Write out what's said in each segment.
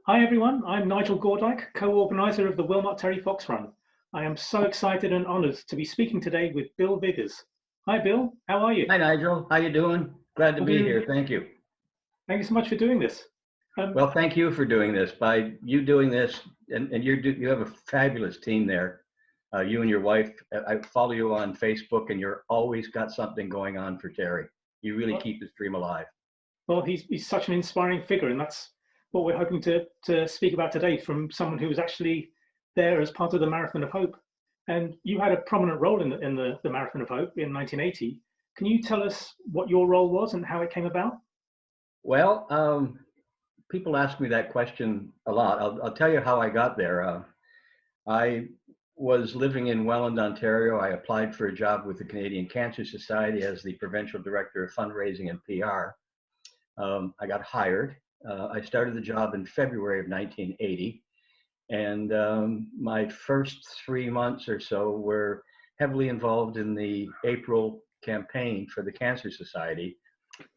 Hi everyone, I'm Nigel Gordyke, co-organiser of the Wilmot Terry Fox Run. I am so excited and honoured to be speaking today with Bill Vigars. Hi Bill, how are you? Hi, Nigel. How you doing? Glad to I'm be doing, here. Thank you. thank you so much for doing this. Um, Well, thank you for doing this. By you doing this, and you have a fabulous team there. You and your wife. I follow you on Facebook, and you're always got something going on for Terry. You really well, keep his dream alive. well, he's such an inspiring figure, and that's what we're hoping to speak about today from someone who was actually there as part of the Marathon of Hope. And you had a prominent role in the Marathon of Hope in 1980. Can you tell us what your role was and how it came about? Well, people ask me that question a lot. I'll tell you how I got there. I was living in Welland, Ontario. I applied for a job with the Canadian Cancer Society as the provincial director of fundraising and PR. I got hired. I started the job in February of 1980, and my first 3 months or so were heavily involved in the April campaign for the Cancer Society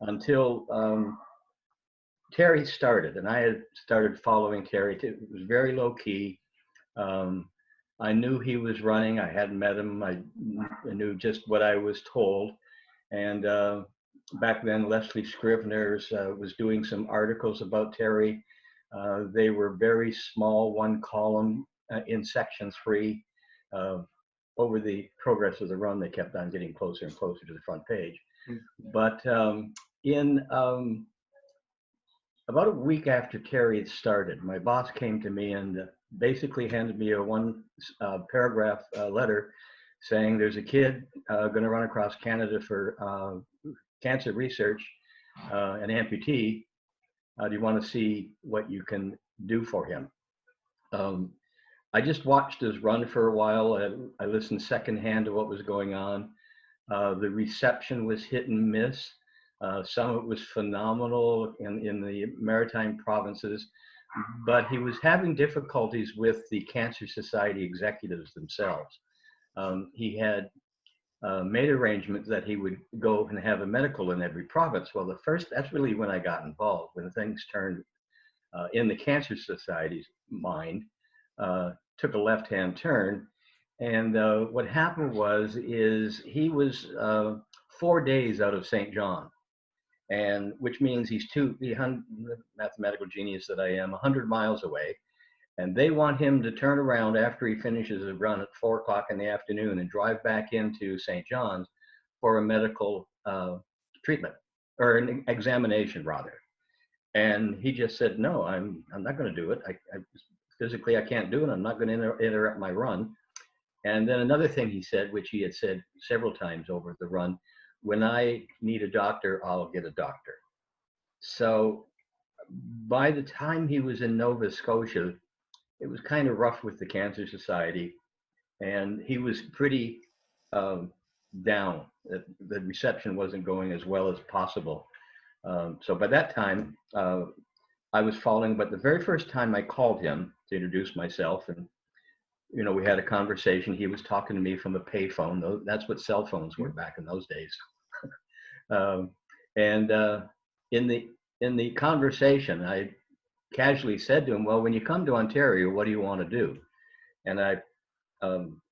until Terry started, and I had started following Terry. It was very low key. Um, I knew he was running. I hadn't met him. I knew just what I was told. And back then, Leslie Scrivener's was doing some articles about Terry. They were very small, one column in section 3. Over the progress of the run, they kept on getting closer and closer to the front page. But in about a week after Terry had started, my boss came to me and basically handed me a one paragraph letter saying there's a kid going to run across Canada for cancer research, an amputee. Do you want to see what you can do for him? I just watched his run for a while. I listened secondhand to what was going on. The reception was hit and miss. Some of it was phenomenal in the maritime provinces, but he was having difficulties with the Cancer Society executives themselves. He had made arrangements that he would go and have a medical in every province. Well, that's really when I got involved, when things turned in the Cancer Society's mind, took a left-hand turn. And what happened is he was 4 days out of St. John, and which means he's the mathematical genius that I am, 100 miles away. And they want him to turn around after he finishes a run at 4 o'clock in the afternoon and drive back into St. John's for a medical treatment, or an examination rather. And he just said, no, I'm not going to do it. Physically, I can't do it. I'm not going to interrupt my run. And then another thing he said, which he had said several times over the run, when I need a doctor, I'll get a doctor. So by the time he was in Nova Scotia, it was kind of rough with the Cancer Society, and he was pretty down. The reception wasn't going as well as possible. So by that time, I was following, but the very first time I called him to introduce myself, and we had a conversation. He was talking to me from a payphone. That's what cell phones were back in those days. And in the conversation, I casually said to him, well, when you come to Ontario, what do you want to do? And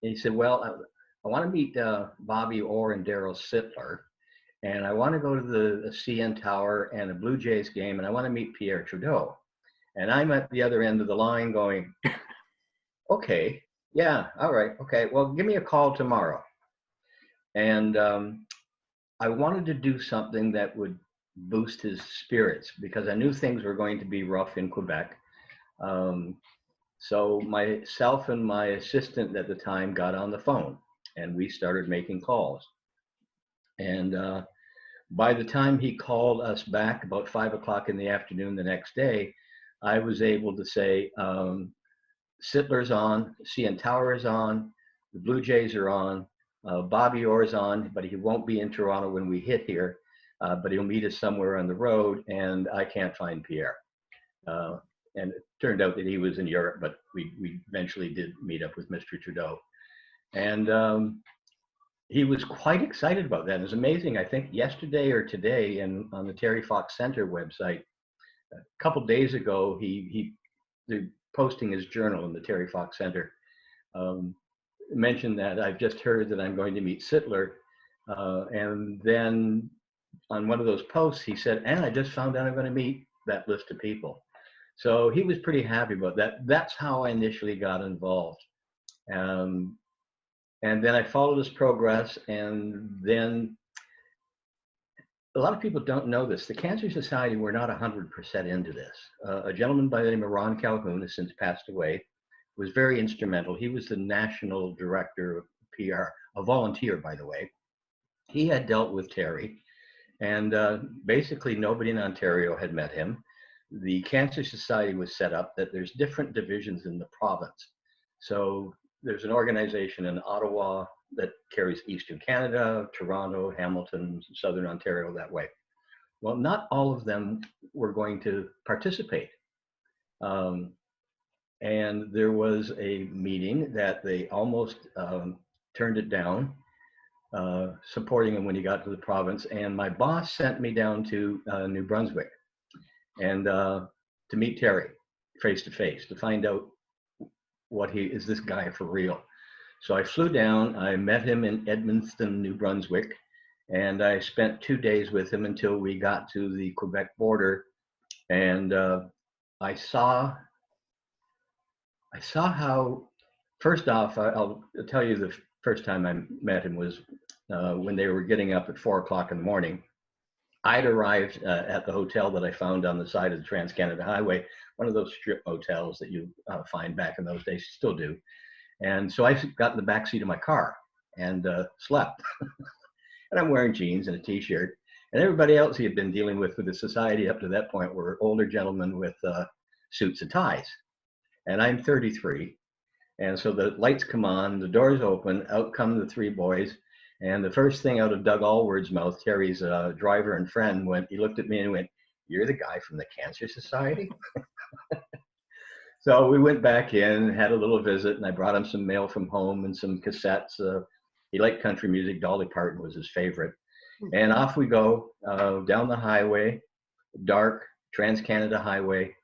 he said, well, I want to meet Bobby Orr and Daryl Sittler, and I want to go to the CN Tower and a Blue Jays game, and I want to meet Pierre Trudeau. And I'm at the other end of the line going, okay, yeah, all right, okay, well, give me a call tomorrow. And I wanted to do something that would boost his spirits because I knew things were going to be rough in Quebec. So myself and my assistant at the time got on the phone and we started making calls. And by the time he called us back about 5 o'clock in the afternoon the next day, I was able to say, Sittler's on, CN Tower is on, the Blue Jays are on, Bobby Orr's on, but he won't be in Toronto when we hit here, but he'll meet us somewhere on the road, and I can't find Pierre. And it turned out that he was in Europe, but we eventually did meet up with Mr. Trudeau. And he was quite excited about that. It was amazing. I think yesterday or today on the Terry Fox Center website, a couple days ago, he posting his journal in the Terry Fox Center, mentioned that I've just heard that I'm going to meet Sittler. And then on one of those posts, he said, and I just found out I'm going to meet that list of people. So he was pretty happy about that. That's how I initially got involved. And then I followed his progress. And then a lot of people don't know this. The Cancer Society, we're not 100% into this. A gentleman by the name of Ron Calhoun has since passed away, was very instrumental. He was the national director of PR, a volunteer, by the way. He had dealt with Terry, and basically nobody in Ontario had met him. The Cancer Society was set up that there's different divisions in the province. So there's an organization in Ottawa that carries Eastern Canada, Toronto, Hamilton, Southern Ontario, that way. Well, not all of them were going to participate. And there was a meeting that they almost turned it down, supporting him when he got to the province. And my boss sent me down to New Brunswick and to meet Terry face to face, to find out what is this guy for real. So I flew down, I met him in Edmundston, New Brunswick, and I spent 2 days with him until we got to the Quebec border. And I saw how, first off, I'll tell you the first time I met him was when they were getting up at 4 o'clock in the morning. I'd arrived at the hotel that I found on the side of the Trans-Canada Highway, one of those strip hotels that you find back in those days, still do. And so I got in the back seat of my car and slept. And I'm wearing jeans and a t-shirt. And everybody else he had been dealing with the society up to that point were older gentlemen with suits and ties. And I'm 33. And so the lights come on, the doors open, out come the three boys. And the first thing out of Doug Allward's mouth, Terry's driver and friend, he looked at me and went, "You're the guy from the Cancer Society?" So we went back in, had a little visit, and I brought him some mail from home and some cassettes. He liked country music. Dolly Parton was his favorite. And off we go down the highway, dark, Trans-Canada Highway,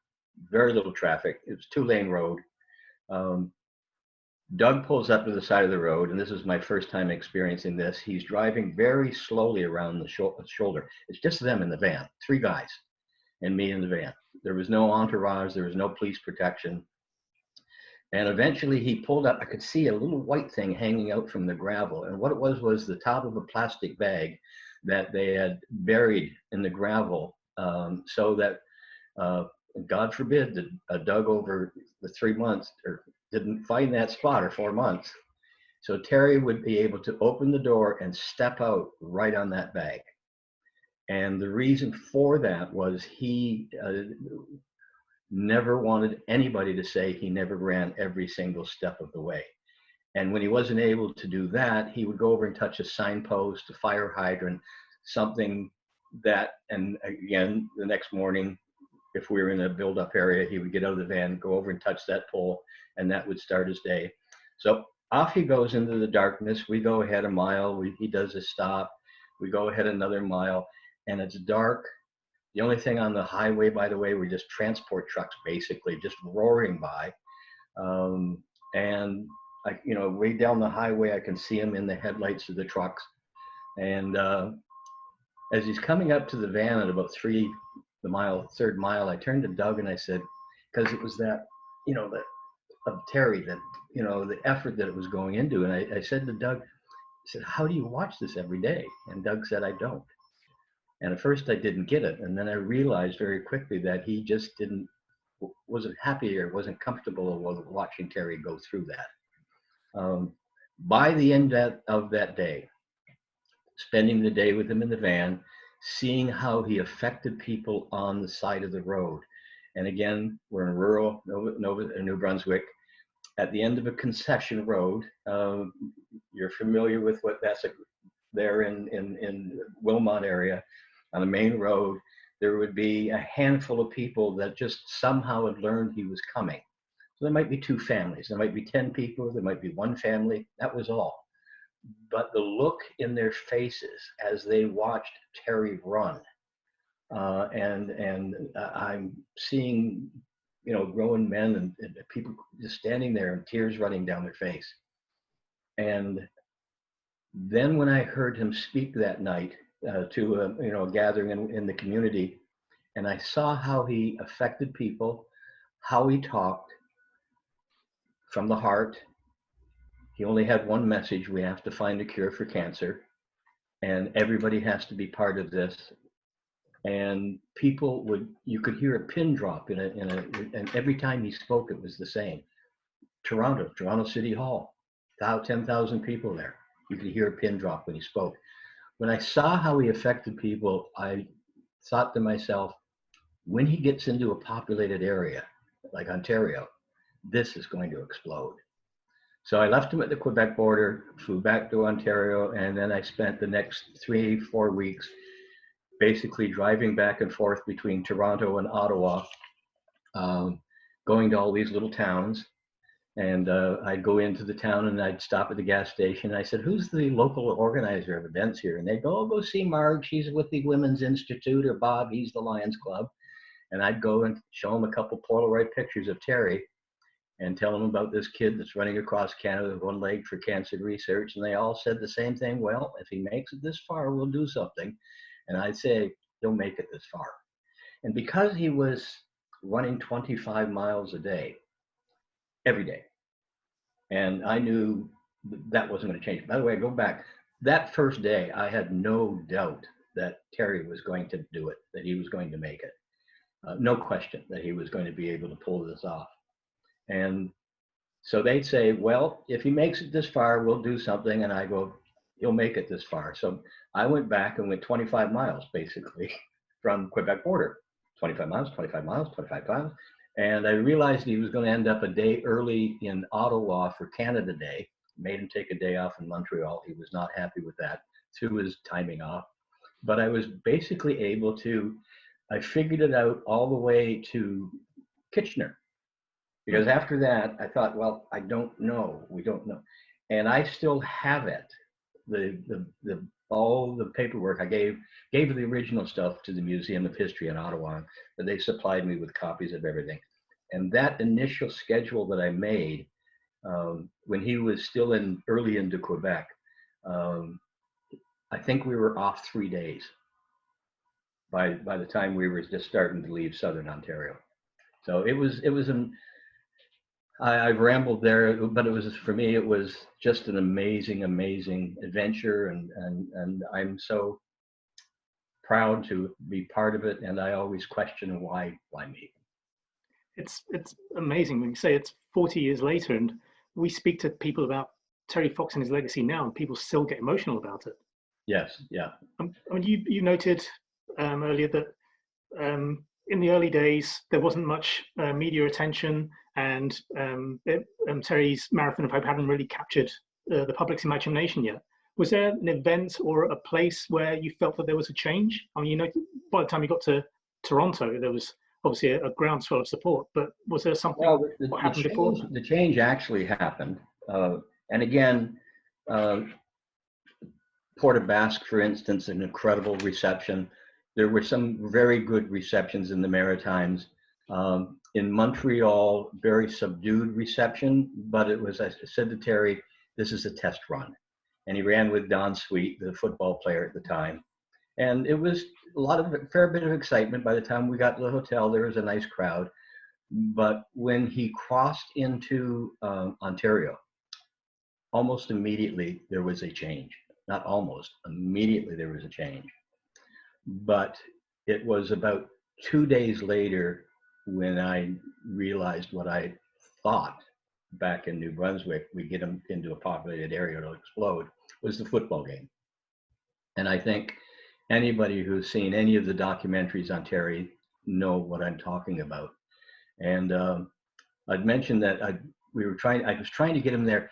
very little traffic. It was 2-lane road. Doug pulls up to the side of the road, and this is my first time experiencing this. He's driving very slowly around the shoulder. It's just them in the van, 3 guys, and me in the van. There was no entourage, there was no police protection. And eventually he pulled up, I could see a little white thing hanging out from the gravel. And what it was the top of a plastic bag that they had buried in the gravel, so that, God forbid, that Doug over the 3 months or didn't find that spot, or 4 months. So Terry would be able to open the door and step out right on that bag. And the reason for that was he never wanted anybody to say he never ran every single step of the way. And when he wasn't able to do that, he would go over and touch a signpost, a fire hydrant, something that, and again, the next morning, if we were in a build-up area, he would get out of the van, go over and touch that pole, and that would start his day. So off he goes into the darkness. We go ahead a mile. He does a stop. We go ahead another mile, and it's dark. The only thing on the highway, by the way, were just transport trucks, basically, just roaring by. And way down the highway, I can see him in the headlights of the trucks. And as he's coming up to the van at about the third mile, I turned to Doug and I said, because it was that, of Terry, that, the effort that it was going into. And I said to Doug, I said, "How do you watch this every day?" And Doug said, "I don't." And at first I didn't get it. And then I realized very quickly that he just wasn't happy or wasn't comfortable with watching Terry go through that. By the end of that day, spending the day with him in the van, seeing how he affected people on the side of the road. And again, we're in rural New Brunswick, at the end of a concession road. You're familiar with what that's there in Wilmot area. On the main road, there would be a handful of people that just somehow had learned he was coming. So there might be 2 families, there might be 10 people, there might be 1 family, that was all. But the look in their faces as they watched Terry run, and I'm seeing grown men and people just standing there and tears running down their face. And then when I heard him speak that night to a gathering in the community, and I saw how he affected people, how he talked from the heart. He only had one message: we have to find a cure for cancer, and everybody has to be part of this. And you could hear a pin drop and every time he spoke, it was the same. Toronto City Hall, 10,000 people there. You could hear a pin drop when he spoke. When I saw how he affected people, I thought to myself, when he gets into a populated area like Ontario, this is going to explode. So I left him at the Quebec border, flew back to Ontario, and then I spent the next 3-4 weeks basically driving back and forth between Toronto and Ottawa, going to all these little towns. And I'd go into the town and I'd stop at the gas station. I said, "Who's the local organizer of events here?" And they'd go, "Oh, go see Marg. She's with the Women's Institute," or "Bob, he's the Lions Club." And I'd go and show them a couple Polaroid pictures of Terry and tell them about this kid that's running across Canada with one leg for cancer research. And they all said the same thing: "Well, if he makes it this far, we'll do something." And I'd say, "He'll make it this far." And because he was running 25 miles a day, every day, and I knew that wasn't going to change. By the way, I go back, that first day, I had no doubt that Terry was going to do it, that he was going to make it. No question that he was going to be able to pull this off. And so they'd say, "Well, if he makes it this far, we'll do something." And I go, "He'll make it this far." So I went back and went 25 miles, basically, from Quebec border. 25 miles, 25 miles, 25 miles. And I realized he was going to end up a day early in Ottawa for Canada Day. Made him take a day off in Montreal. He was not happy with that, threw his timing off. But I was basically able to, I figured it out all the way to Kitchener. Because after that, I thought, well, I don't know. We don't know. And I still have it. All the paperwork I gave the original stuff to the Museum of History in Ottawa, but they supplied me with copies of everything. And that initial schedule that I made when he was still early into Quebec, I think we were off 3 days by the time we were just starting to leave Southern Ontario. So I've rambled there, but for me, it was just an amazing, amazing adventure, and I'm so proud to be part of it. And I always question why me. It's amazing when you say it's 40 years later, and we speak to people about Terry Fox and his legacy now, and people still get emotional about it. Yes, yeah. I mean, you noted earlier that in the early days there wasn't much media attention, and Terry's Marathon of Hope hadn't really captured the public's imagination yet. Was there an event or a place where you felt that there was a change? I mean, by the time you got to Toronto, there was obviously a groundswell of support, but was there something what happened before? The change actually happened. And again, Port aux Basques, for instance, an incredible reception. There were some very good receptions in the Maritimes. In Montreal, very subdued reception, but it was, I said to Terry, this is a test run. And he ran with Don Sweet, the football player at the time. And it was a fair bit of excitement. By the time we got to the hotel, there was a nice crowd. But when he crossed into Ontario, almost immediately there was a change. Not almost, immediately there was a change. But it was about 2 days later when I realized what I thought back in New Brunswick, we get them into a populated area, it'll explode, was the football game. And I think anybody who's seen any of the documentaries on Terry know what I'm talking about. And I'd mentioned that I was trying to get him there.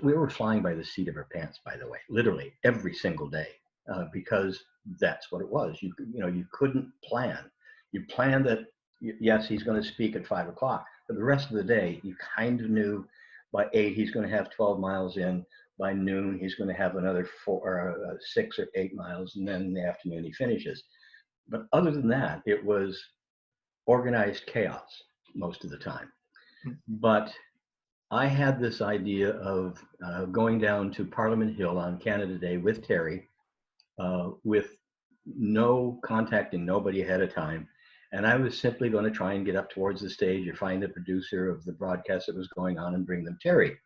We were flying by the seat of our pants, by the way, literally every single day, because that's what it was. You couldn't plan. You planned that, yes, he's going to speak at 5 o'clock, but the rest of the day, you kind of knew by 8, he's going to have 12 miles in. By noon, he's going to have another 6 or 8 miles, and then in the afternoon, he finishes. But other than that, it was organized chaos. most of the time. Mm. But I had this idea of going down to Parliament Hill on Canada Day with Terry, with no contacting nobody ahead of time. And I was simply going to try and get up towards the stage or find the producer of the broadcast that was going on and bring them Terry.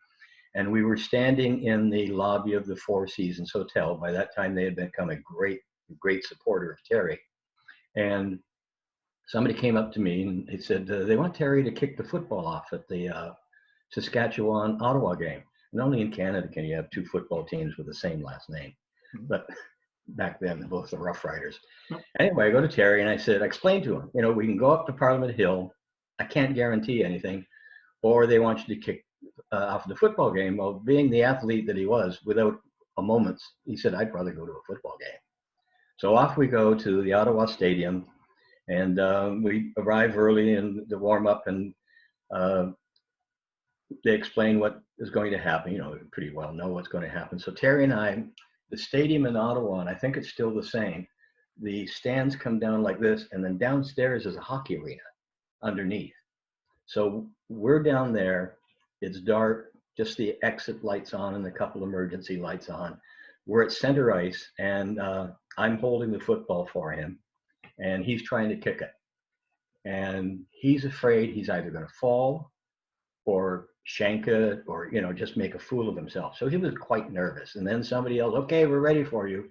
And we were standing in the lobby of the Four Seasons Hotel. By that time, they had become a great supporter of Terry. And somebody came up to me and they said, they want Terry to kick the football off at the Saskatchewan-Ottawa game. And only in Canada can you have two football teams with the same last name. But back then, both the Rough Riders. Anyway, I go to Terry and I explain to him, we can go up to Parliament Hill. I can't guarantee anything. Or they want you to kick off the football game. Well, being the athlete that he was, without a moment, he said, I'd rather go to a football game. So off we go to the Ottawa Stadium. And we arrive early in the warm up, and they explain what is going to happen. We pretty well know what's going to happen. So Terry and I, the stadium in Ottawa, and I think it's still the same, the stands come down like this, and then downstairs is a hockey arena underneath. So we're down there, it's dark, just the exit lights on and a couple emergency lights on. We're at center ice, and I'm holding the football for him, and he's trying to kick it. And he's afraid he's either going to fall or shank it or, just make a fool of himself. So he was quite nervous. And then somebody else, okay, we're ready for you.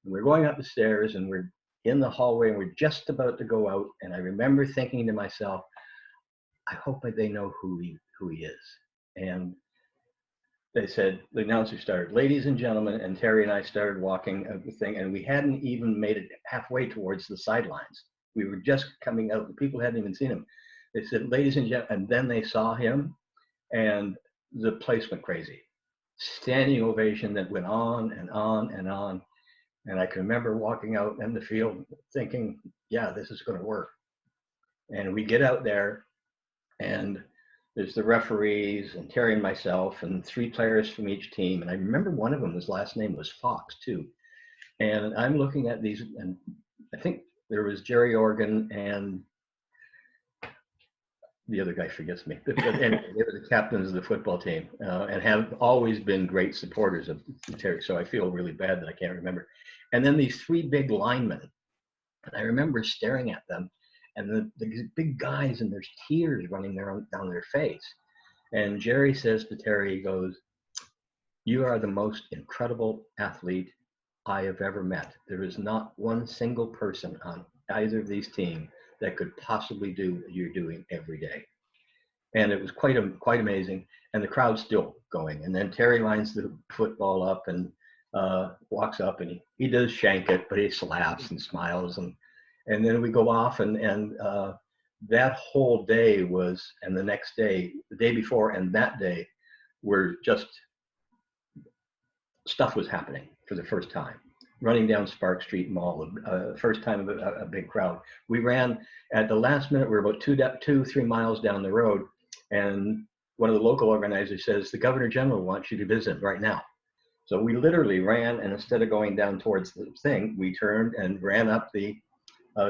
And we're going up the stairs and we're in the hallway and we're just about to go out. And I remember thinking to myself, I hope that they know who he is. And they said, the announcer started, ladies and gentlemen, and Terry and I started walking the thing, and we hadn't even made it halfway towards the sidelines. We were just coming out. The people hadn't even seen him. They said, ladies and gentlemen, and then they saw him, and the place went crazy. Standing ovation that went on and on and on. And I can remember walking out in the field thinking, yeah, this is going to work. And we get out there, and there's the referees and Terry and myself and 3 players from each team. And I remember one of them, his last name was Fox too. And I'm looking at these, and I think there was Jerry Organ and the other guy forgets me. But anyway, they were the captains of the football team and have always been great supporters of Terry. So I feel really bad that I can't remember. And then these 3 big linemen, and I remember staring at them, and the big guys, and there's tears running down their face. And Jerry says to Terry, he goes, you are the most incredible athlete I have ever met. There is not one single person on either of these teams that could possibly do what you're doing every day. And it was quite amazing. And the crowd's still going. And then Terry lines the football up and walks up, and he does shank it, but he laughs and smiles. And then we go off, and that whole day was, and the next day, the day before and that day, were just, stuff was happening for the first time. Running down Spark Street Mall, first time of a big crowd. We ran at the last minute. We were about 2-3 miles down the road, and one of the local organizers says, the Governor General wants you to visit right now. So we literally ran, and instead of going down towards the thing, we turned and ran up the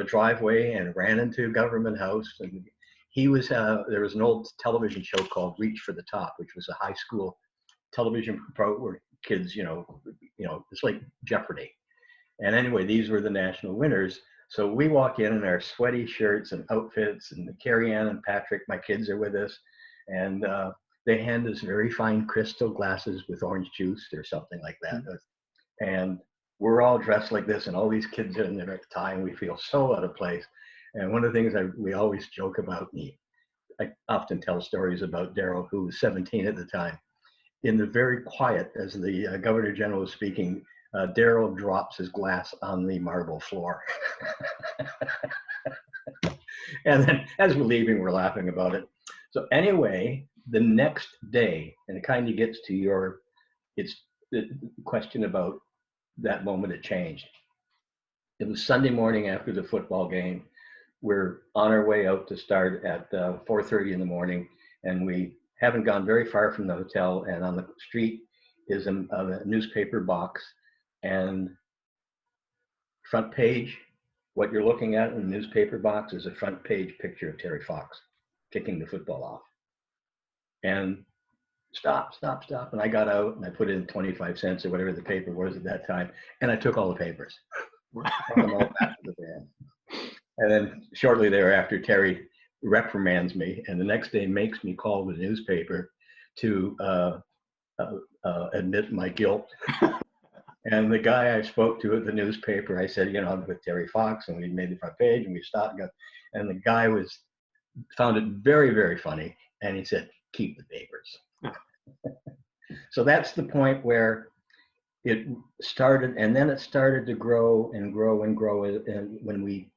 driveway and ran into Government House. And he was, there was an old television show called Reach for the Top, which was a high school television pro where kids, it's like Jeopardy. And anyway, these were the national winners. So we walk in our sweaty shirts and outfits, and Carrie Ann and Patrick, my kids, are with us. And they hand us very fine crystal glasses with orange juice or something like that. And we're all dressed like this, and all these kids are in there at the time. We feel so out of place. And one of the things we always joke about, I often tell stories about Daryl, who was 17 at the time. In the very quiet, as the Governor General was speaking, Daryl drops his glass on the marble floor. And then as we're leaving, we're laughing about it. So anyway, the next day, and it kind of gets to it's the question about that moment it changed. It was Sunday morning after the football game. We're on our way out to start at 4:30 in the morning, and we haven't gone very far from the hotel, and on the street is a newspaper box, and front page, what you're looking at in the newspaper box is a front page picture of Terry Fox. kicking the football off. And stop, stop, stop. And I got out and I put in 25 cents or whatever the paper was at that time. And I took all the papers, brought them all back to the van. And then shortly thereafter, Terry reprimands me, and the next day makes me call the newspaper to admit my guilt. And the guy I spoke to at the newspaper, I said, I'm with Terry Fox, and we made the front page, and we stopped. And the guy found it very, very funny, and he said, keep the papers. So that's the point where it started, and then it started to grow and grow and grow. And when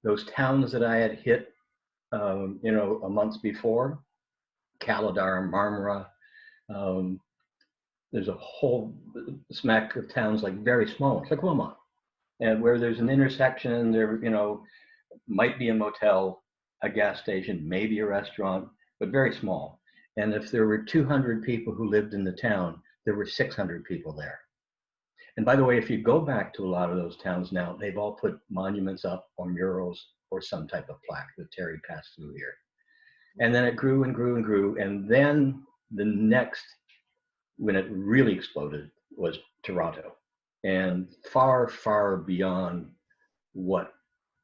those towns that I had hit, a month before, Caladar, Marmara, there's a whole smack of towns, like very small, like Wilmot, and where there's an intersection, there, might be a motel, a gas station, maybe a restaurant, but very small. And if there were 200 people who lived in the town, there were 600 people there. And by the way, if you go back to a lot of those towns now, they've all put monuments up or murals or some type of plaque that Terry passed through here. And then it grew and grew and grew. And then the next, when it really exploded, was Toronto. And far, far beyond what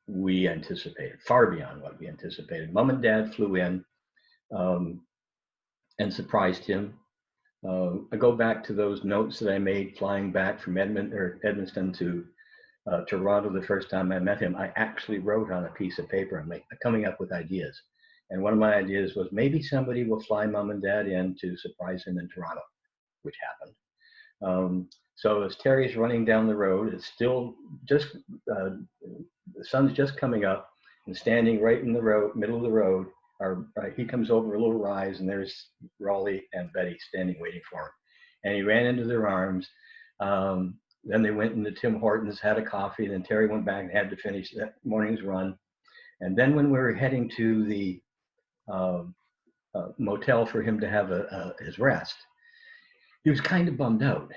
we anticipated, far beyond what we anticipated. Mom and Dad flew in and surprised him. I go back to those notes that I made flying back from Edmonton to Toronto the first time I met him. I actually wrote on a piece of paper, I'm coming up with ideas. And one of my ideas was maybe somebody will fly Mom and Dad in to surprise him in Toronto, which happened. So as Terry's running down the road, it's still just, the sun's just coming up, and standing right in the road, middle of the road, he comes over a little rise, and there's Raleigh and Betty standing waiting for him. And he ran into their arms. Then they went into Tim Hortons, had a coffee, and then Terry went back and had to finish that morning's run. And then when we were heading to the motel for him to have his rest, he was kind of bummed out.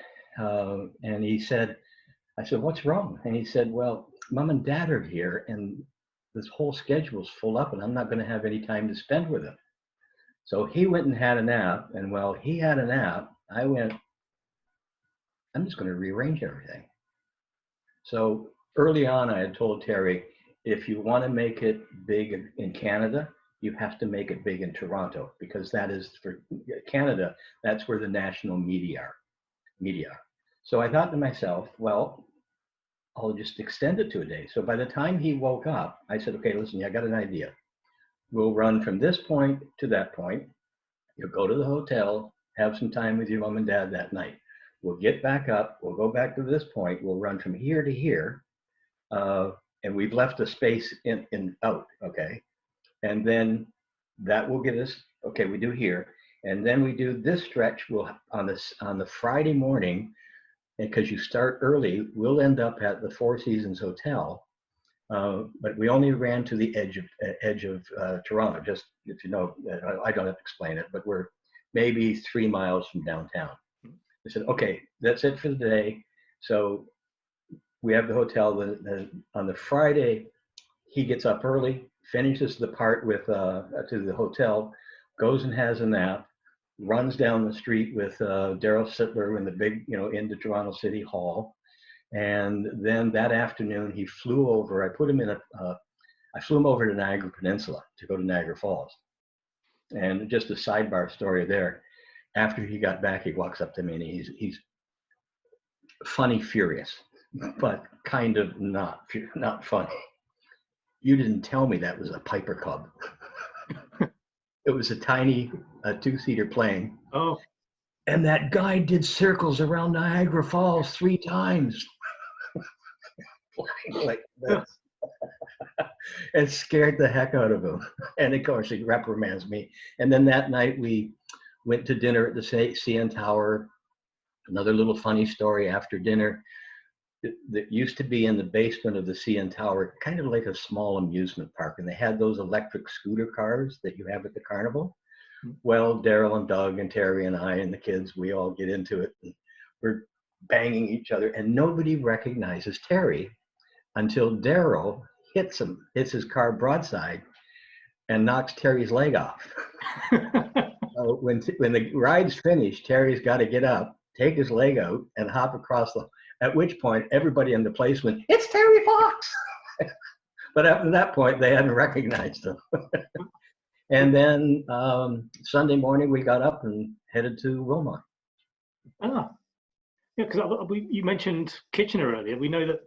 And he said, I said, what's wrong? And he said, well, Mom and Dad are here, and this whole schedule's full up, and I'm not going to have any time to spend with them. So he went and had a nap, and while he had a nap, I went, I'm just going to rearrange everything. So early on, I had told Terry, if you want to make it big in Canada, you have to make it big in Toronto, because that is, for Canada, that's where the national media are. So I thought to myself, well, I'll just extend it to a day. So by the time he woke up, I said, okay, listen, I got an idea. We'll run from this point to that point. You'll go to the hotel, have some time with your Mom and Dad that night. We'll get back up. We'll go back to this point. We'll run from here to here. And we've left a space in out, okay? And then that will get us, okay, we do here. And then we do this stretch on the Friday morning, because you start early, we'll end up at the Four Seasons Hotel. But we only ran to the edge of Toronto, just, if you know, I don't have to explain it, but we're maybe 3 miles from downtown. I said, okay, that's it for the day. So we have the hotel. On the Friday, he gets up early, finishes the part with to the hotel, goes and has a nap, runs down the street with Daryl Sittler in the big, into Toronto City Hall. And then that afternoon, he flew over. I flew him over to Niagara Peninsula to go to Niagara Falls. And just a sidebar story there. After he got back, he walks up to me and he's funny, furious, but kind of not funny. You didn't tell me that was a Piper Cub. It was a tiny 2-seater plane. Oh. And that guy did circles around Niagara Falls 3 times. Like this. It scared the heck out of him. And of course, he reprimands me. And then that night we went to dinner at the CN Tower. Another little funny story after dinner. That used to be in the basement of the CN Tower, kind of like a small amusement park. And they had those electric scooter cars that you have at the carnival. Well, Daryl and Doug and Terry and I and the kids, we all get into it. And we're banging each other, and nobody recognizes Terry until Daryl hits his car broadside. and knocks Terry's leg off. So when the ride's finished, Terry's got to get up, take his leg out, and hop across the. At which point, everybody in the place went, "It's Terry Fox!" But after that point, they hadn't recognized him. And then Sunday morning, we got up and headed to Wilmot. Ah, yeah, because you mentioned Kitchener earlier. We know that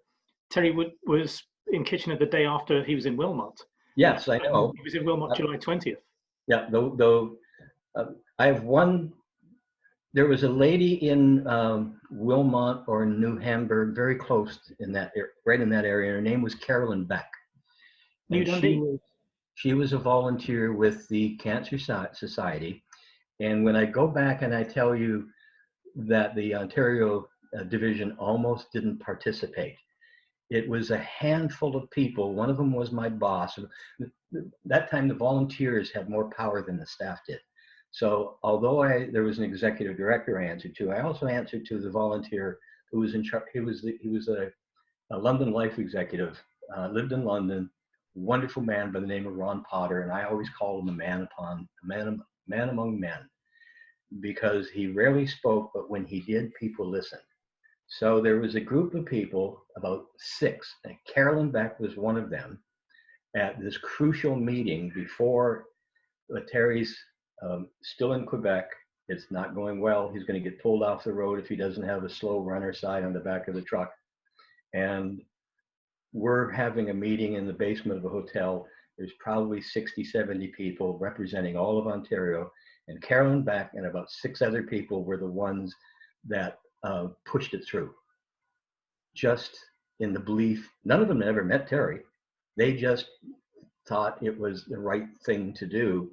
Terry was in Kitchener the day after he was in Wilmot. Yes, I know. He was in Wilmot July 20th. Yeah, though I have one. There was a lady in Wilmot or New Hamburg, very close in that right in that area. Her name was Carolyn Beck. New Dundee. She was a volunteer with the Cancer Society. And when I go back and I tell you that the Ontario division almost didn't participate, it was a handful of people. One of them was my boss. That time, the volunteers had more power than the staff did. So although there was an executive director I answered to, I also answered to the volunteer who was in charge. He was a London Life executive, lived in London, wonderful man by the name of Ron Potter, and I always called him a man among men, because he rarely spoke, but when he did, people listened. So there was a group of people, about 6, and Carolyn Beck was one of them, at this crucial meeting before Terry's still in Quebec. It's not going well. He's going to get pulled off the road if he doesn't have a slow runner side on the back of the truck. And we're having a meeting in the basement of a hotel. There's probably 60, 70 people representing all of Ontario. And Carolyn Beck and about 6 other people were the ones that pushed it through. Just in the belief, none of them had ever met Terry. They just thought it was the right thing to do.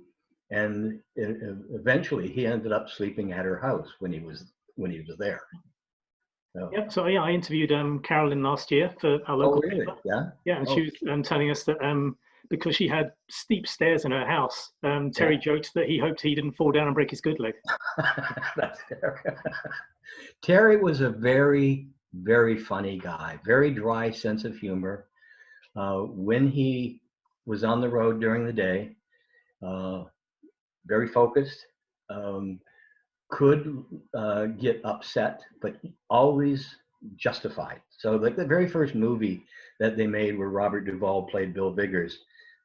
And eventually he ended up sleeping at her house when he was there. So. Yep. So yeah, I interviewed Carolyn last year for our local paper. Yeah. Yeah, and she was telling us that because she had steep stairs in her house, Terry joked that he hoped he didn't fall down and break his good leg. That's fair. Terry was a very, very funny guy, very dry sense of humor. When he was on the road during the day, very focused, could get upset, but always justified. So like the very first movie that they made where Robert Duvall played Bill Vigars,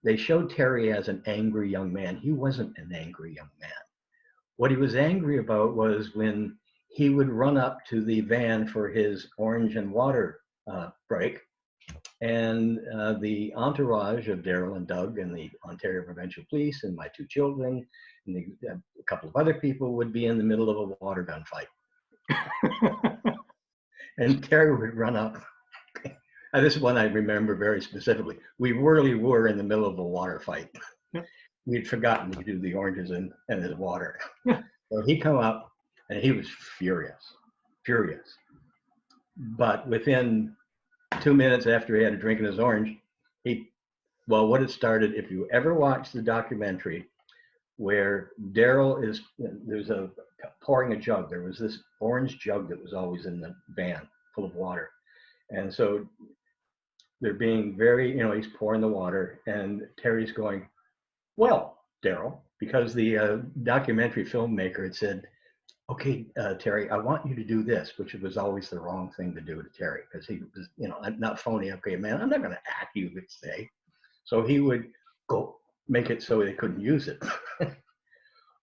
they showed Terry as an angry young man. He wasn't an angry young man. What he was angry about was when he would run up to the van for his orange and water break, and the entourage of Daryl and Doug and the Ontario Provincial Police and my 2 children and a couple of other people would be in the middle of a water gun fight. And Terry would run up. And this is one I remember very specifically. We really were in the middle of a water fight. We'd forgotten to do the oranges and his water. So he'd come up and he was furious. But within 2 minutes after he had a drink in his orange, what it started, if you ever watch the documentary where Daryl there's pouring a jug. There was this orange jug that was always in the van full of water. And so they're being very, he's pouring the water and Terry's going, "Well, Daryl," because the documentary filmmaker had said, "Okay, Terry, I want you to do this," which was always the wrong thing to do to Terry, because he was, not phony. "Okay, man, I'm not going to act you would say." So he would go make it so they couldn't use it.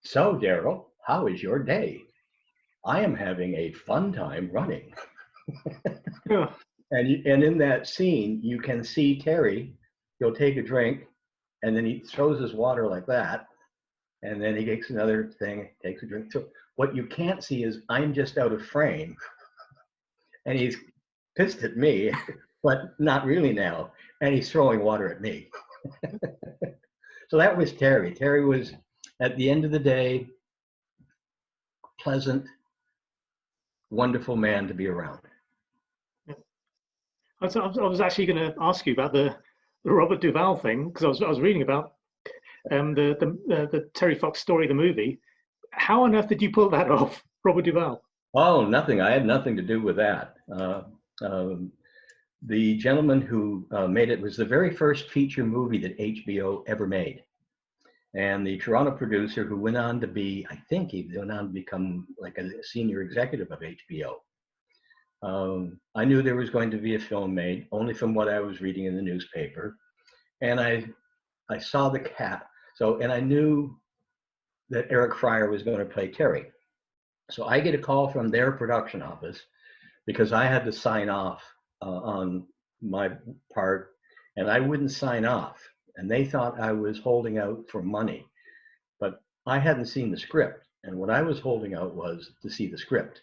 "So, Daryl, how is your day?" "I am having a fun time running." Yeah. And in that scene, you can see Terry, he'll take a drink, and then he throws his water like that, and then he takes another thing, takes a drink. So what you can't see is I'm just out of frame, and he's pissed at me, but not really now, and he's throwing water at me. So that was Terry. Terry was, at the end of the day, pleasant, wonderful man to be around. I was actually going to ask you about the Robert Duvall thing, because I was reading about the Terry Fox story, the movie. How on earth did you pull that off, Robert Duvall? Oh, nothing. I had nothing to do with that. The gentleman who made it was the very first feature movie that HBO ever made. And the Toronto producer, who went on to be, I think he went on to become like a senior executive of HBO. I knew there was going to be a film made, only from what I was reading in the newspaper. And I saw the cat. So, and I knew that Eric Fryer was going to play Terry. So I get a call from their production office because I had to sign off on my part, and I wouldn't sign off. And they thought I was holding out for money, but I hadn't seen the script. And what I was holding out was to see the script,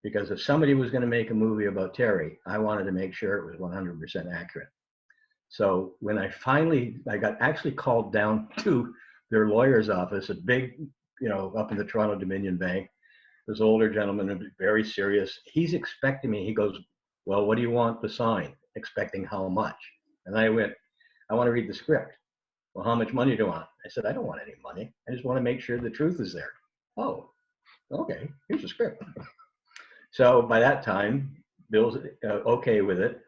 because if somebody was going to make a movie about Terry, I wanted to make sure it was 100% accurate. So when I got actually called down to their lawyer's office, a big, up in the Toronto Dominion Bank. This older gentleman, very serious. He's expecting me. He goes, "Well, what do you want to sign?" Expecting how much? And I went, "I want to read the script." "Well, how much money do you want?" I said, "I don't want any money. I just want to make sure the truth is there." "Oh, okay, here's the script." So by that time, Bill's okay with it.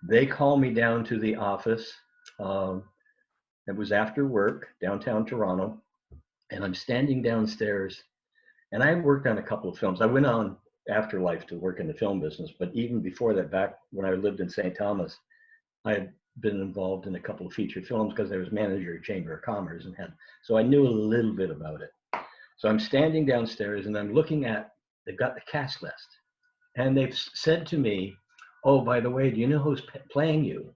They call me down to the office. It was after work, downtown Toronto, and I'm standing downstairs. And I worked on a couple of films. I went on Afterlife to work in the film business, but even before that, back when I lived in St. Thomas, I had been involved in a couple of feature films because I was manager of Chamber of Commerce so I knew a little bit about it. So I'm standing downstairs and I'm looking at, they've got the cast list, and they've said to me, "Oh, by the way, do you know who's playing you?"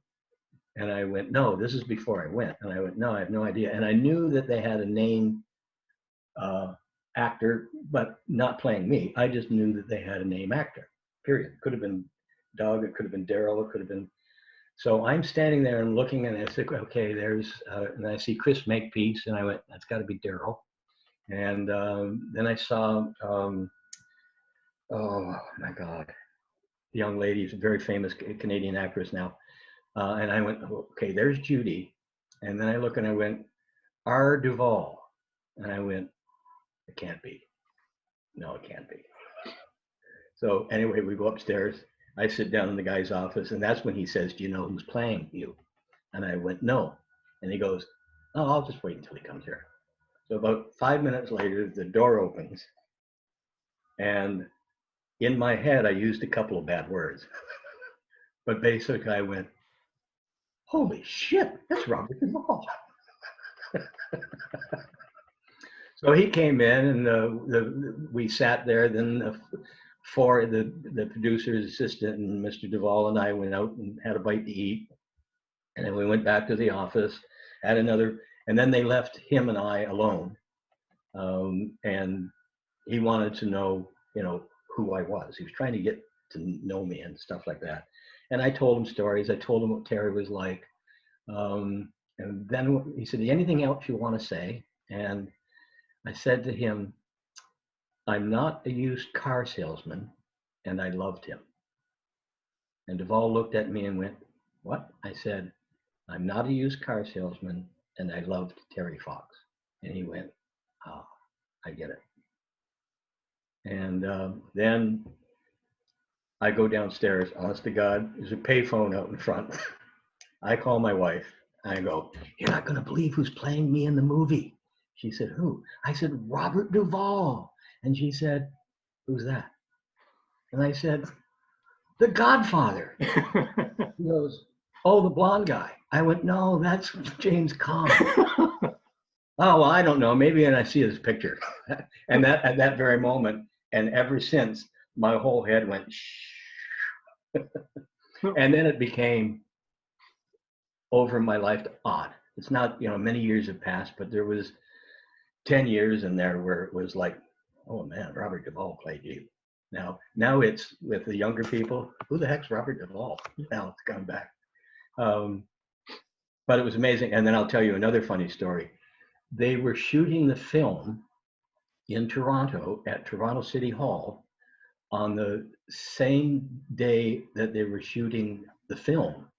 And I went, "No," this is before I went. And I went, "No, I have no idea." And I knew that they had a name actor, but not playing me. I just knew that they had a name actor, period. Could have been Doug, it could have been Daryl, it could have been. So I'm standing there and looking, and I said, "Okay, there's," and I see Chris Makepeace, and I went, "That's got to be Daryl." And then I saw, oh my God, the young lady is a very famous Canadian actress now. And I went, "Okay, there's Judy." And then I look and I went, "R. Duvall." And I went, "It can't be. No, it can't be." So anyway, we go upstairs. I sit down in the guy's office, and that's when he says, "Do you know who's playing you?" And I went, "No." And he goes, "Oh, I'll just wait until he comes here." So about 5 minutes later, the door opens. And in my head, I used a couple of bad words. But basically, I went, "Holy shit, that's Robert Duvall." So he came in, and we sat there. Then the producer's assistant and Mr. Duvall and I went out and had a bite to eat. And then we went back to the office, had another, and then they left him and I alone. And he wanted to know, who I was. He was trying to get to know me and stuff like that. And I told him stories. I told him what Terry was like. And then he said, "Anything else you want to say?" And I said to him, "I'm not a used car salesman," and I loved him. And Duvall looked at me and went, "What?" I said, "I'm not a used car salesman, and I loved Terry Fox." And he went, "Oh, I get it." And then I go downstairs, honest to God, there's a payphone out in front. I call my wife. I go, "You're not going to believe who's playing me in the movie." She said, "Who?" I said, "Robert Duvall." And she said, "Who's that?" And I said, "The Godfather." He goes, "Oh, the blonde guy." I went, "No, that's James Caan." "Oh, well, I don't know. Maybe when I see his picture." And that at that very moment, and ever since, my whole head went shh. And then it became, over my life, odd. It's not, many years have passed, but there was 10 years in there where it was like, "Oh man, Robert Duvall played you." Now it's with the younger people. Who the heck's Robert Duvall? Now it's coming back. But it was amazing. And then I'll tell you another funny story. They were shooting the film in Toronto at Toronto City Hall on the same day that they were shooting the film.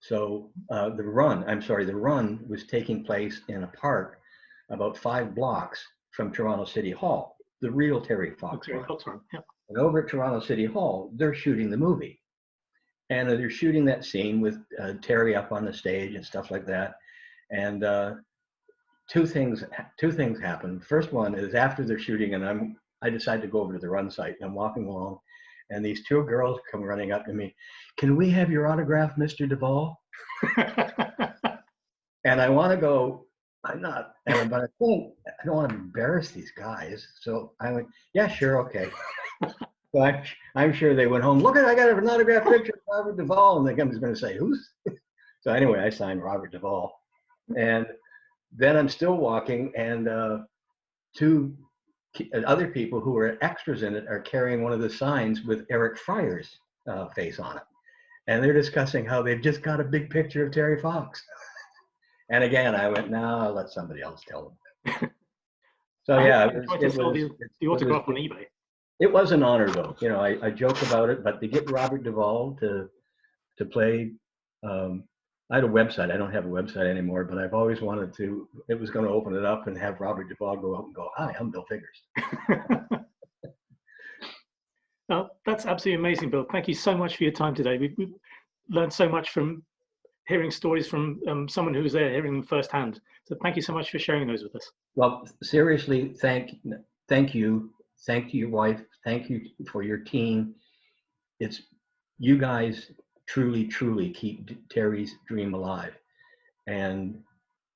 So the run was taking place in a park about 5 blocks from Toronto City Hall, the real Terry Fox run. Yeah. And over at Toronto City Hall, they're shooting the movie. And they're shooting that scene with Terry up on the stage and stuff like that. And two things happened. First one is after they're shooting, and I decide to go over to the run site, and I'm walking along, and these two girls come running up to me. Can we have your autograph, Mr. Duvall? And I want to go, I'm not, but I don't want to embarrass these guys. So I went, yeah, sure, okay. So I'm sure they went home. Look at, I got an autograph picture of Robert Duvall, and the company's going to say, who's? So anyway, I signed Robert Duvall, and then I'm still walking, and two other people who were extras in it are carrying one of the signs with Eric Fryer's face on it. And they're discussing how they've just got a big picture of Terry Fox. And again, I went, no, I'll let somebody else tell them. So yeah, the autograph on eBay. It was an honor though. You know, I joke about it, but to get Robert Duvall to play, I had a website. I don't have a website anymore, but I've always wanted to. It was going to open it up and have Robert Duvall go up and go, "Hi, I'm Bill Vigars." Oh, that's absolutely amazing, Bill. Thank you so much for your time today. We've learned so much from hearing stories from someone who was there, hearing them firsthand. So thank you so much for sharing those with us. Well, seriously, thank you, your wife, thank you for your team. It's you guys truly keep Terry's dream alive, and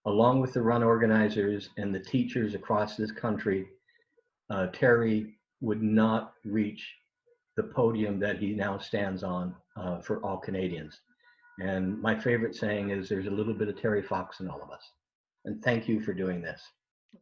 along with the run organizers and the teachers across this country, Terry would not reach the podium that he now stands on for all Canadians. And my favorite saying is, there's a little bit of Terry Fox in all of us. And thank you for doing this.